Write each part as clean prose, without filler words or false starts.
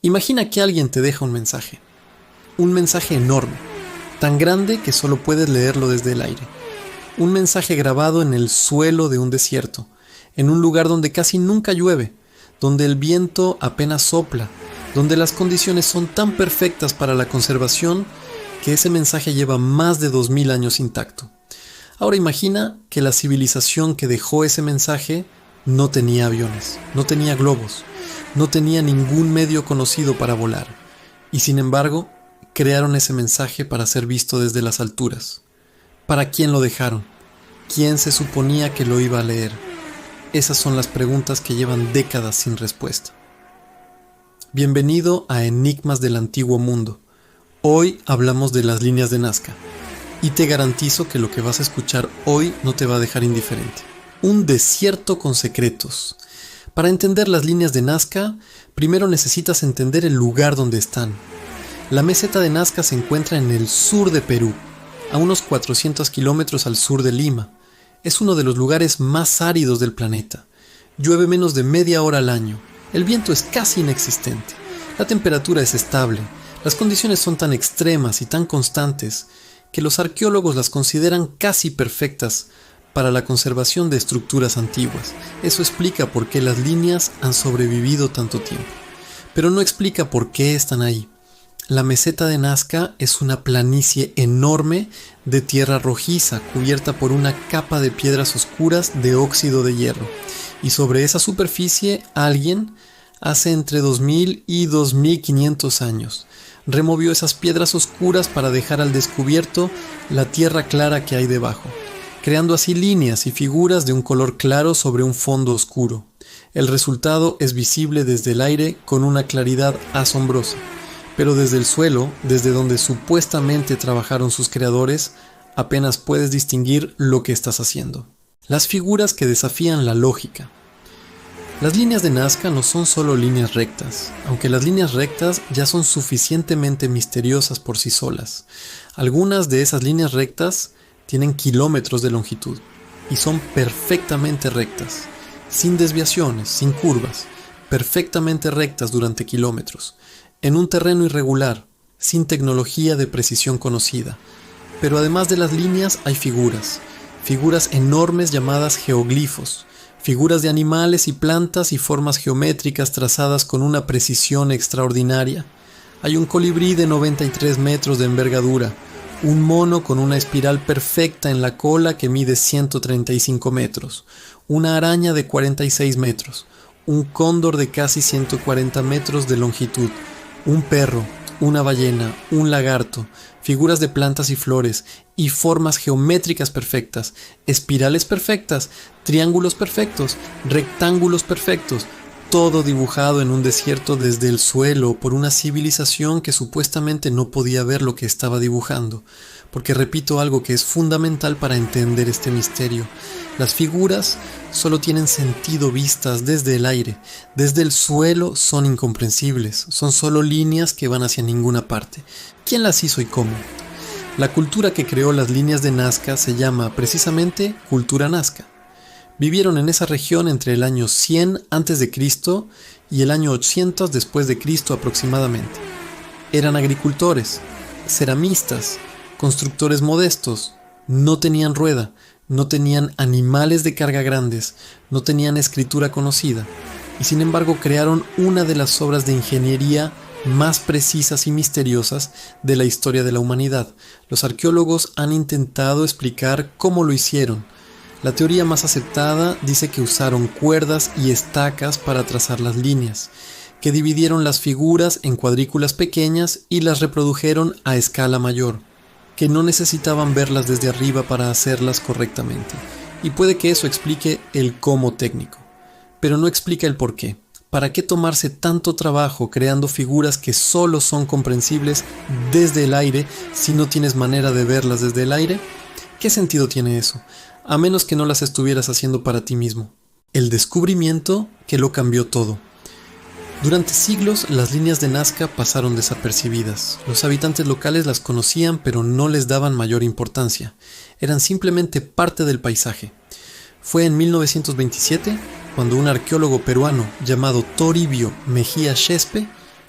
Imagina que alguien te deja un mensaje enorme, tan grande que solo puedes leerlo desde el aire. Un mensaje grabado en el suelo de un desierto, en un lugar donde casi nunca llueve, donde el viento apenas sopla, donde las condiciones son tan perfectas para la conservación que ese mensaje lleva más de 2000 años intacto. Ahora imagina que la civilización que dejó ese mensaje no tenía aviones, no tenía globos, no tenía ningún medio conocido para volar, y sin embargo, crearon ese mensaje para ser visto desde las alturas. ¿Para quién lo dejaron? ¿Quién se suponía que lo iba a leer? Esas son las preguntas que llevan décadas sin respuesta. Bienvenido a Enigmas del Antiguo Mundo. Hoy hablamos de las líneas de Nazca, y te garantizo que lo que vas a escuchar hoy no te va a dejar indiferente. Un desierto con secretos. Para entender las líneas de Nazca, primero necesitas entender el lugar donde están. La meseta de Nazca se encuentra en el sur de Perú, a unos 400 kilómetros al sur de Lima. Es uno de los lugares más áridos del planeta. Llueve menos de media hora al año. El viento es casi inexistente. La temperatura es estable. Las condiciones son tan extremas y tan constantes que los arqueólogos las consideran casi perfectas para la conservación de estructuras antiguas. Eso explica por qué las líneas han sobrevivido tanto tiempo. Pero no explica por qué están ahí. La meseta de Nazca es una planicie enorme de tierra rojiza cubierta por una capa de piedras oscuras de óxido de hierro. Y sobre esa superficie alguien, hace entre 2000 y 2500 años, removió esas piedras oscuras para dejar al descubierto la tierra clara que hay debajo, creando así líneas y figuras de un color claro sobre un fondo oscuro. El resultado es visible desde el aire con una claridad asombrosa, pero desde el suelo, desde donde supuestamente trabajaron sus creadores, apenas puedes distinguir lo que estás haciendo. Las figuras que desafían la lógica. Las líneas de Nazca no son solo líneas rectas, aunque las líneas rectas ya son suficientemente misteriosas por sí solas. Algunas de esas líneas rectas tienen kilómetros de longitud y son perfectamente rectas, sin desviaciones, sin curvas, perfectamente rectas durante kilómetros, en un terreno irregular, sin tecnología de precisión conocida. Pero además de las líneas hay figuras enormes llamadas geoglifos, figuras de animales y plantas y formas geométricas trazadas con una precisión extraordinaria. Hay un colibrí de 93 metros de envergadura, un mono con una espiral perfecta en la cola que mide 135 metros, una araña de 46 metros, un cóndor de casi 140 metros de longitud, un perro, una ballena, un lagarto, figuras de plantas y flores, y formas geométricas perfectas, espirales perfectas, triángulos perfectos, rectángulos perfectos, todo dibujado en un desierto desde el suelo por una civilización que supuestamente no podía ver lo que estaba dibujando. Porque repito algo que es fundamental para entender este misterio. Las figuras solo tienen sentido vistas desde el aire. Desde el suelo son incomprensibles. Son solo líneas que van hacia ninguna parte. ¿Quién las hizo y cómo? La cultura que creó las líneas de Nazca se llama precisamente cultura Nazca. Vivieron en esa región entre el año 100 a.C. y el año 800 después de Cristo aproximadamente. Eran agricultores, ceramistas, constructores modestos, no tenían rueda, no tenían animales de carga grandes, no tenían escritura conocida, y sin embargo crearon una de las obras de ingeniería más precisas y misteriosas de la historia de la humanidad. Los arqueólogos han intentado explicar cómo lo hicieron. La teoría más aceptada dice que usaron cuerdas y estacas para trazar las líneas, que dividieron las figuras en cuadrículas pequeñas y las reprodujeron a escala mayor, que no necesitaban verlas desde arriba para hacerlas correctamente. Y puede que eso explique el cómo técnico, pero no explica el por qué. ¿Para qué tomarse tanto trabajo creando figuras que solo son comprensibles desde el aire si no tienes manera de verlas desde el aire? ¿Qué sentido tiene eso? A menos que no las estuvieras haciendo para ti mismo. El descubrimiento que lo cambió todo. Durante siglos las líneas de Nazca pasaron desapercibidas. Los habitantes locales las conocían pero no les daban mayor importancia. Eran simplemente parte del paisaje. Fue en 1927 cuando un arqueólogo peruano llamado Toribio Mejía Shespe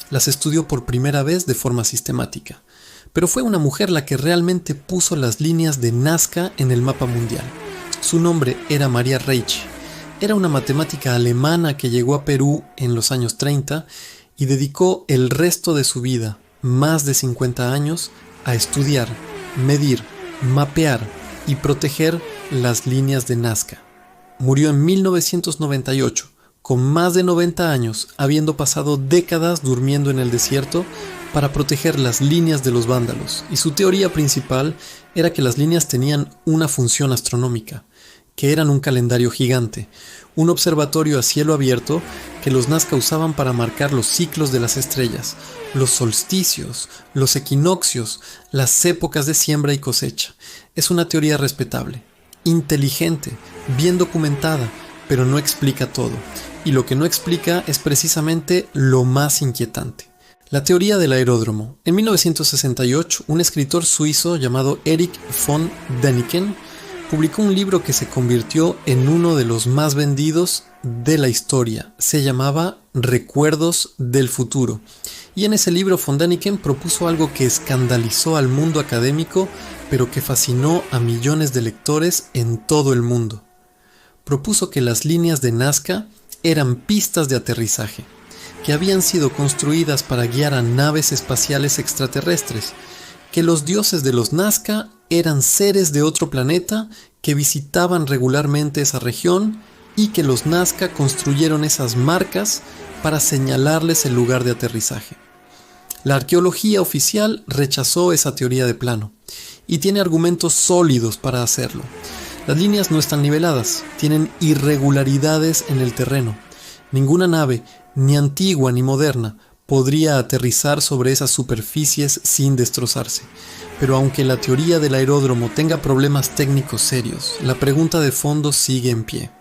Las estudió por primera vez de forma sistemática, pero fue una mujer la que realmente puso las líneas de Nazca en el mapa mundial. Su nombre era Maria Ricci. Era una matemática alemana que llegó a Perú en los años 30 y dedicó el resto de su vida, más de 50 años, a estudiar, medir, mapear y proteger las líneas de Nazca. Murió en 1998, con más de 90 años, habiendo pasado décadas durmiendo en el desierto para proteger las líneas de los vándalos, y su teoría principal era que las líneas tenían una función astronómica, que eran un calendario gigante, un observatorio a cielo abierto que los Nazca usaban para marcar los ciclos de las estrellas, los solsticios, los equinoccios, las épocas de siembra y cosecha. Es una teoría respetable, inteligente, bien documentada, pero no explica todo. Y lo que no explica es precisamente lo más inquietante. La teoría del aeródromo. En 1968, un escritor suizo llamado Erich von Däniken publicó un libro que se convirtió en uno de los más vendidos de la historia. Se llamaba Recuerdos del futuro. Y en ese libro von Däniken propuso algo que escandalizó al mundo académico, pero que fascinó a millones de lectores en todo el mundo. Propuso que las líneas de Nazca eran pistas de aterrizaje, que habían sido construidas para guiar a naves espaciales extraterrestres, que los dioses de los Nazca eran seres de otro planeta que visitaban regularmente esa región y que los Nazca construyeron esas marcas para señalarles el lugar de aterrizaje. La arqueología oficial rechazó esa teoría de plano y tiene argumentos sólidos para hacerlo. Las líneas no están niveladas, tienen irregularidades en el terreno. Ninguna nave, ni antigua ni moderna, podría aterrizar sobre esas superficies sin destrozarse. Pero aunque la teoría del aeródromo tenga problemas técnicos serios, la pregunta de fondo sigue en pie.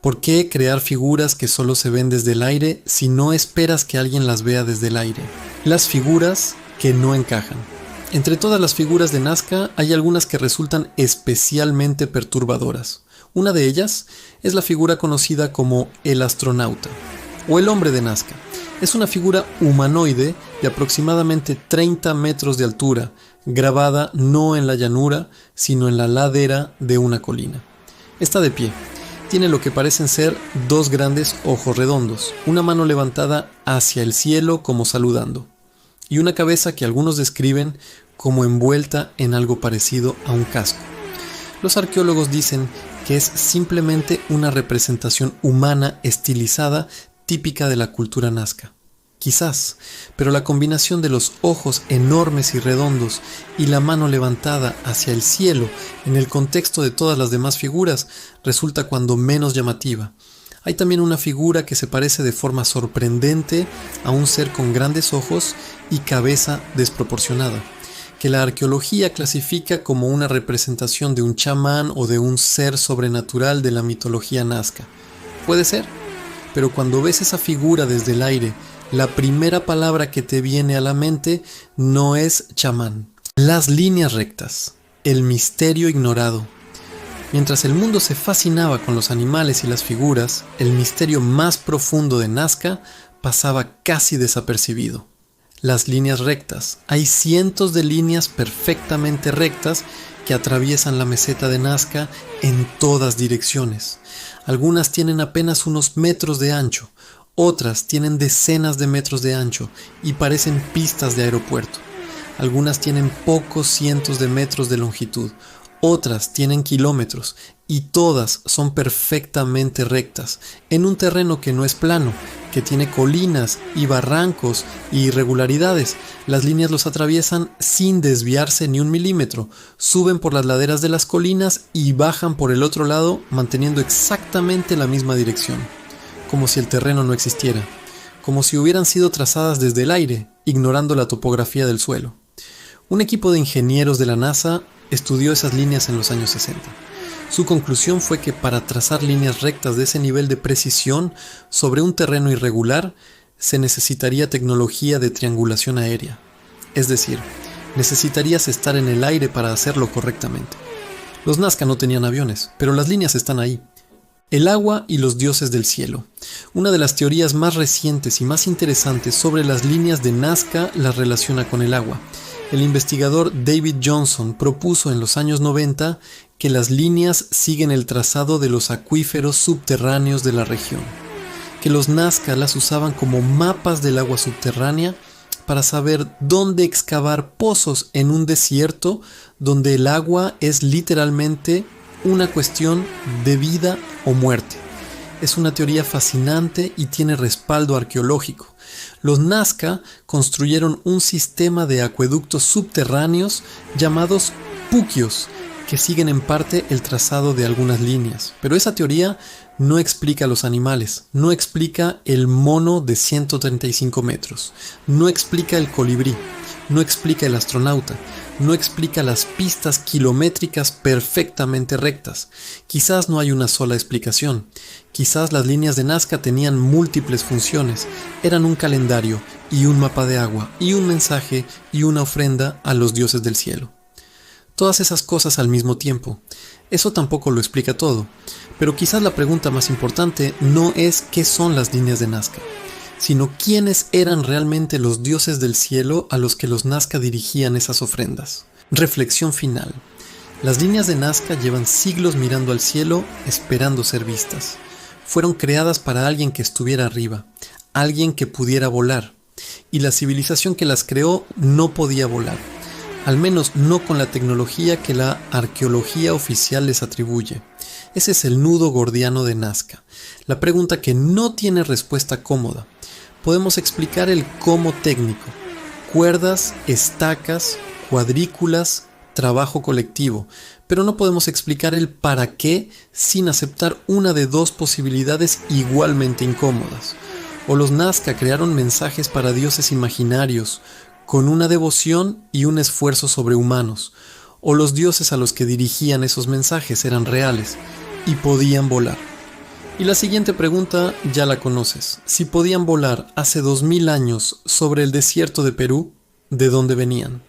¿Por qué crear figuras que solo se ven desde el aire si no esperas que alguien las vea desde el aire? Las figuras que no encajan. Entre todas las figuras de Nazca hay algunas que resultan especialmente perturbadoras. Una de ellas es la figura conocida como el astronauta o el hombre de Nazca. Es una figura humanoide de aproximadamente 30 metros de altura, grabada no en la llanura, sino en la ladera de una colina. Está de pie. Tiene lo que parecen ser dos grandes ojos redondos, una mano levantada hacia el cielo como saludando, y una cabeza que algunos describen como envuelta en algo parecido a un casco. Los arqueólogos dicen que es simplemente una representación humana estilizada típica de la cultura nazca. Quizás, pero la combinación de los ojos enormes y redondos y la mano levantada hacia el cielo en el contexto de todas las demás figuras resulta cuando menos llamativa. Hay también una figura que se parece de forma sorprendente a un ser con grandes ojos y cabeza desproporcionada, que la arqueología clasifica como una representación de un chamán o de un ser sobrenatural de la mitología nazca. Puede ser, pero cuando ves esa figura desde el aire, la primera palabra que te viene a la mente no es chamán. Las líneas rectas, el misterio ignorado. Mientras el mundo se fascinaba con los animales y las figuras, el misterio más profundo de Nazca pasaba casi desapercibido. Las líneas rectas. Hay cientos de líneas perfectamente rectas que atraviesan la meseta de Nazca en todas direcciones. Algunas tienen apenas unos metros de ancho, otras tienen decenas de metros de ancho y parecen pistas de aeropuerto. Algunas tienen pocos cientos de metros de longitud, otras tienen kilómetros y todas son perfectamente rectas, en un terreno que no es plano, que tiene colinas y barrancos y irregularidades. Las líneas los atraviesan sin desviarse ni un milímetro, suben por las laderas de las colinas y bajan por el otro lado manteniendo exactamente la misma dirección, como si el terreno no existiera, como si hubieran sido trazadas desde el aire, ignorando la topografía del suelo. Un equipo de ingenieros de la NASA estudió esas líneas en los años 60. Su conclusión fue que para trazar líneas rectas de ese nivel de precisión sobre un terreno irregular se necesitaría tecnología de triangulación aérea. Es decir, necesitarías estar en el aire para hacerlo correctamente. Los Nazca no tenían aviones, pero las líneas están ahí. El agua y los dioses del cielo. Una de las teorías más recientes y más interesantes sobre las líneas de Nazca las relaciona con el agua. El investigador David Johnson propuso en los años 90 que las líneas siguen el trazado de los acuíferos subterráneos de la región, que los Nazca las usaban como mapas del agua subterránea para saber dónde excavar pozos en un desierto donde el agua es literalmente una cuestión de vida o muerte. Es una teoría fascinante y tiene respaldo arqueológico. Los Nazca construyeron un sistema de acueductos subterráneos llamados puquios, que siguen en parte el trazado de algunas líneas. Pero esa teoría no explica los animales, no explica el mono de 135 metros, no explica el colibrí, no explica el astronauta, no explica las pistas kilométricas perfectamente rectas. Quizás no hay una sola explicación. Quizás las líneas de Nazca tenían múltiples funciones. Eran un calendario y un mapa de agua y un mensaje y una ofrenda a los dioses del cielo. Todas esas cosas al mismo tiempo. Eso tampoco lo explica todo. Pero quizás la pregunta más importante no es qué son las líneas de Nazca, sino quiénes eran realmente los dioses del cielo a los que los Nazca dirigían esas ofrendas. Reflexión final. Las líneas de Nazca llevan siglos mirando al cielo, esperando ser vistas. Fueron creadas para alguien que estuviera arriba, alguien que pudiera volar. Y la civilización que las creó no podía volar, al menos no con la tecnología que la arqueología oficial les atribuye. Ese es el nudo gordiano de Nazca, la pregunta que no tiene respuesta cómoda. Podemos explicar el cómo técnico: cuerdas, estacas, cuadrículas, trabajo colectivo, pero no podemos explicar el para qué sin aceptar una de dos posibilidades igualmente incómodas. O los Nazca crearon mensajes para dioses imaginarios, con una devoción y un esfuerzo sobrehumanos, o los dioses a los que dirigían esos mensajes eran reales y podían volar. Y la siguiente pregunta ya la conoces. Si podían volar hace 2000 años sobre el desierto de Perú, ¿de dónde venían?